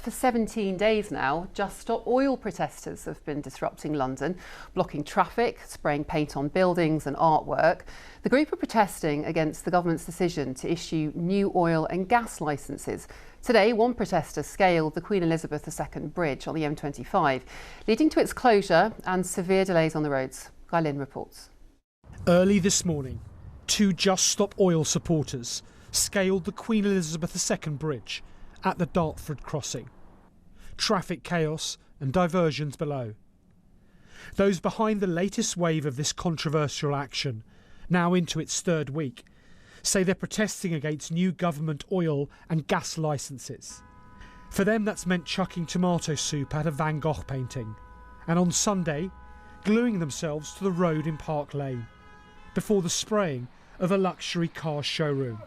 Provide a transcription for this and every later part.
For 17 days now, Just Stop Oil protesters have been disrupting London, blocking traffic, spraying paint on buildings and artwork. The group are protesting against the government's decision to issue new oil and gas licences. Today, one protester scaled the Queen Elizabeth II bridge on the M25, leading to its closure and severe delays on the roads. Guy Lynn reports. Early this morning, two Just Stop Oil supporters scaled the Queen Elizabeth II bridge at the Dartford crossing. Traffic chaos and diversions below. Those behind the latest wave of this controversial action, now into its third week, say they're protesting against new government oil and gas licences. For them, that's meant chucking tomato soup at a Van Gogh painting, and on Sunday, gluing themselves to the road in Park Lane, before the spraying of a luxury car showroom.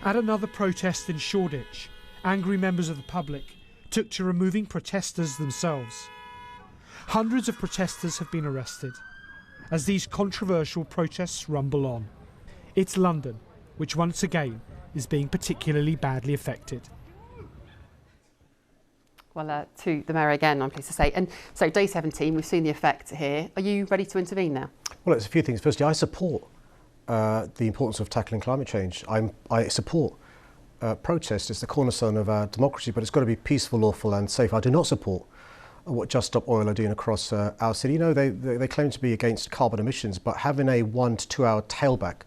At another protest in Shoreditch, angry members of the public took to removing protesters themselves. Hundreds of protesters have been arrested as these controversial protests rumble on. It's London, which once again is being particularly badly affected. Well, to the Mayor again, I'm pleased to say. And so day 17, we've seen the effect here. Are you ready to intervene now? Well, it's a few things. Firstly, I support the importance of tackling climate change. I support protest. It's the cornerstone of our democracy, but it's got to be peaceful, lawful and safe. I do not support what Just Stop Oil are doing across our city. You know, they claim to be against carbon emissions, but having a 1 to 2 hour tailback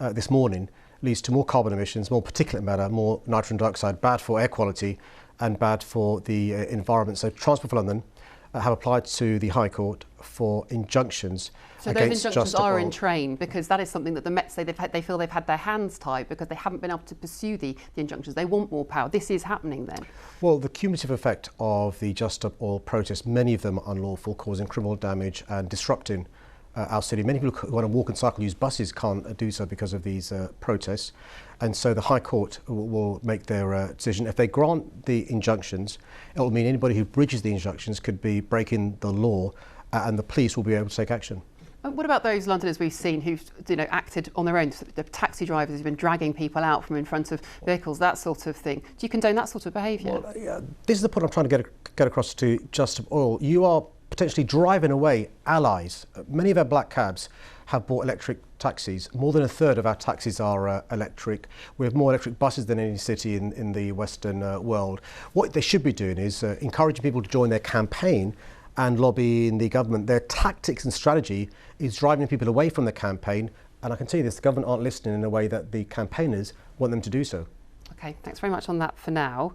this morning leads to more carbon emissions, more particulate matter, more nitrogen dioxide, bad for air quality and bad for the environment. So Transport for London have applied to the High Court for injunctions. So those injunctions are in train, because that is something that the Met say they feel they've had their hands tied because they haven't been able to pursue the injunctions. They want more power. This is happening then. Well, the cumulative effect of the Just Stop Oil protests, many of them unlawful, causing criminal damage and disrupting our city. Many people who want to walk and cycle, use buses, can't do so because of these protests. And so the High Court will make their decision. If they grant the injunctions, it will mean anybody who breaches the injunctions could be breaking the law and the police will be able to take action. What about those Londoners we've seen who've acted on their own? The taxi drivers who've been dragging people out from in front of vehicles, that sort of thing. Do you condone that sort of behaviour? Well, yeah, this is the point I'm trying to get across to Just Stop Oil. You are potentially driving away allies. Many of our black cabs have bought electric taxis. More than a third of our taxis are electric. We have more electric buses than any city in the Western world. What they should be doing is encouraging people to join their campaign and lobbying the government. Their tactics and strategy is driving people away from the campaign. And I can tell you this, the government aren't listening in a way that the campaigners want them to do so. OK, thanks very much on that for now.